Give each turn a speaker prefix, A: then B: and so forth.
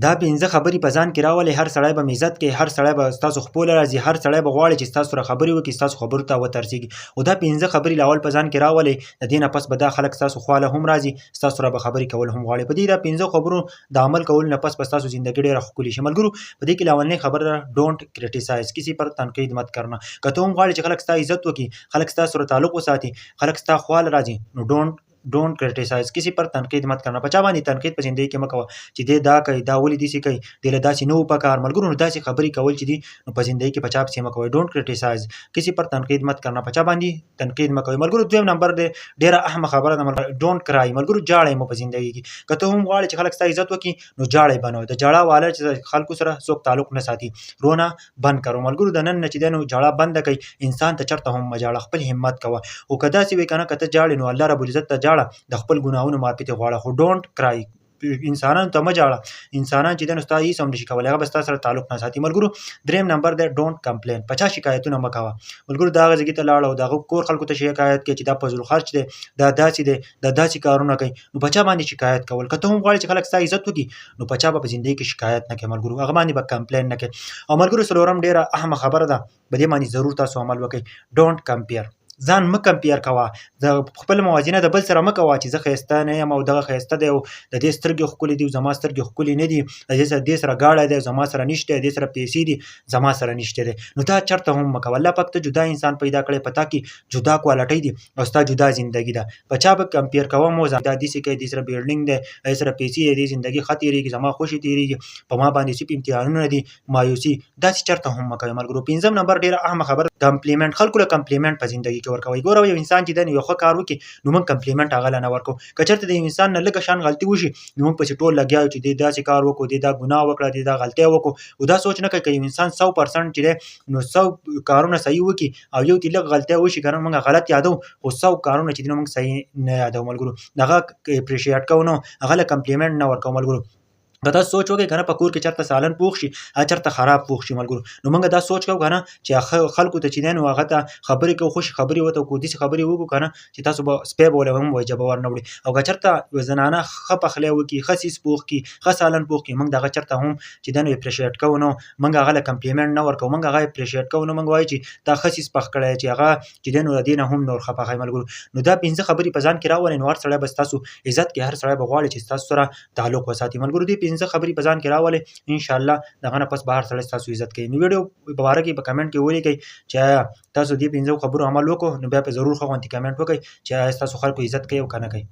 A: دا 5 خبرې په ځان کې راولئ، هر سړی به م عزت کوي، هر سړی به ستاسو خپو له راځي، هر سړی به غواړي چې ستاسو سره خبرې وکړي، ستاسو خبرو ته وترسېږي. او دا 5 خبرې له اول په ځان کې راولئ، د دې نه پس به دا خلک ستاسو خواله هم راځي، ستاسو سره به خبرې کول هم غواړي. په دې دا 5 خبرو د عمل کولو نه پس به ستاسو زندګي ډېره ښکلې شي. ملګرو په دې کې اولنۍ خبره ده ډونټ کرټیسایز، کسی پر تنقید مت کرنا. که ته هم غواړې چې خلک ستا عزت وکړي، خلک ستا سره تعلق وساتي، خلک ستا خواله راځي، نو ډونټ کرټیسایز، کسی پر تنقید مت کرنا. په چا باندې تنقید په زندګۍ کې مه کوه چې دی دا کوي، دا ولې داسې کوي، دی له داسې نه و پکار. ملګرو نو داسې خبرې کول چې دي نو په زندګۍ کې په چا پسې مه کوئ. ډونټ کرټیسایز، کسی پر تنقید مت کرنا، په چا باندې تنقید مه کوئ. ملګرو دویم نمبر دی ډېره اهمه خبره ده، ډونټ کرای. ملګرو ژاړئ مه په زندګۍ کې. که ته هم غواړې چې خلک ستا عزت وکړي نو ژاړئ به نه. د ژړا واله چې خلکو سره څوک تعلق نه ساتي، رونه بند کړو. ملګرو د نن نه چې دی نو ژړا بنده کړئ، انسان ته چېرته هم مه ژاړه، خپل همت کوه. او که داسې وي که نه، که ته ژاړې نو الله رب العزت ته ژاړه، د خپل ګناهونو معافي ترې غواړه، خو ډونټ کرای. انسانانو ته مه ژاړه، انسانان چې دی نو ستا هېڅ هم نشي کولی، هغه به ستا سره تعلق نه ساتي. ملګرو دریم نمبر دی ډونټ کمپلین، په چا شکایتونه مه کوه. ملګرو د هغه ځایګي ته لاړه او د هغه کور خلکو ته شکایت کوي چې دا فضل خرچ دی، دا داسې دی، دا داسې کارونه کوي، نو په چا باندې شکایت کول. که ته هم غواړې چې خلک ستا عزت وکړي نو په چا به په زندګۍ کې شکایت نه کوې. ملګرو هغه باندې به کمپلین نه کوې. او ملګرو څلورم ډېره اهمه خبره ده، په دې باندې ضرور تاسو عمل وکړئ. ډونټ کمپیر، ځان مه کمپیر کوه، د خپل موازنه د بل سره مه کوه چې زه ښایسته نه یم او دغه ښایسته دی او د دې سترګې ښکلې دي او زما سترګې ښکلې نه دي، دې سره ګاډی دی زما سره نشته، دې سره پیسې دي زما سره نشته دی. نو دا چېرته هم مه کوه. الله پاک ته جدا انسان پیدا کړی، په تا کې جدا کوالټۍ دي او ستا جدا زندګي ده. په چا به کمپیر کوه مو دا داسې کوي، دې سره بیلډینګ دی، دې سره پیسې دي، دې زندګي ښه تېرېږي، زما خوشې تېرېږي، په ما باندې صرف امتحانونه دي، مایوسي، داسې چېرته هم مه کوئ. ملګرو پنځم نمبر ډېره اهمه خبره کمپلیمنټ، خلکو له کمپلیمنټ په زندګي کې ورکوئ. ګوره یو انسان چې دی نو یو ښه کار وکړي نو موږ کمپلیمنټ هغه له نه ورکوو. که چېرته د یو انسان نه لږه شان غلطي وشي نو موږ پسې ټول لګیا یو چې دی داسې کار وکړو، دی دا ګناه وکړه، دی دا غلطۍ وکړو. او دا سوچ نه کوئ که یو انسان 100% چې دی نو 100 کارونه صحیح وکړي او یو ترې لږ غلطۍ وشي که نه موږ غلط یادوو، خو 100 کارونه چې دي نو موږ صحیح نه یادوو. ملګرو د هغه اپریشیټ کوو نو هغه له کمپلیمنټ نه ورکوو. ملګرو که تاسو سوچ وکړئ که نه په کور کې چېرته سالن پوخ شي هغه چېرته خراب پوخ شي ملګرو، نو موږ دا سوچ کوو که نه چې خلکو ته چې دی نو هغه ته خبرې کوو، خوشې خبرې ورته وکړو، داسې خبرې وکړو که نه چې تاسو به سپی به ورله هم وجبه ور نه وړي. او که چېرته یوه زنانه ښه پخلی وکړي، ښه څیز پوخ کړي، ښه سالن پوخ کړي، موږ د هغه چېرته هم چې دی نو اپریشیټ کوو، نو موږ هغه له کمپلیمنټ نه ورکوو، موږ هغه اپریشیټ کوو. نو موږ وایو چې دا ښه څیز پخ کړی چې هغه چې دی نو د دې نه هم نور ښه پخوي. ملګرو نو دا 5 خبرې په ځان کې راولئ نو هر سړی به ستاسو عزت کوي، هر سړی به غواړي چې ستاسو سره تعلق وساتي. ملګرو دې 5 خبرې په ځان کې راولئ، انشاءالله دغه نه پس به هر سړی ستاسو عزت کوي. نو ویډیو په باره کې په کمنټ کې ولیکئ چې آیا تاسو دې 5 خبرو عمل وکړو، نو بیا په ضرور ښه غوندې کمنټ وکړئ چې آیا ستاسو خلکو عزت کوي او که نه کوي.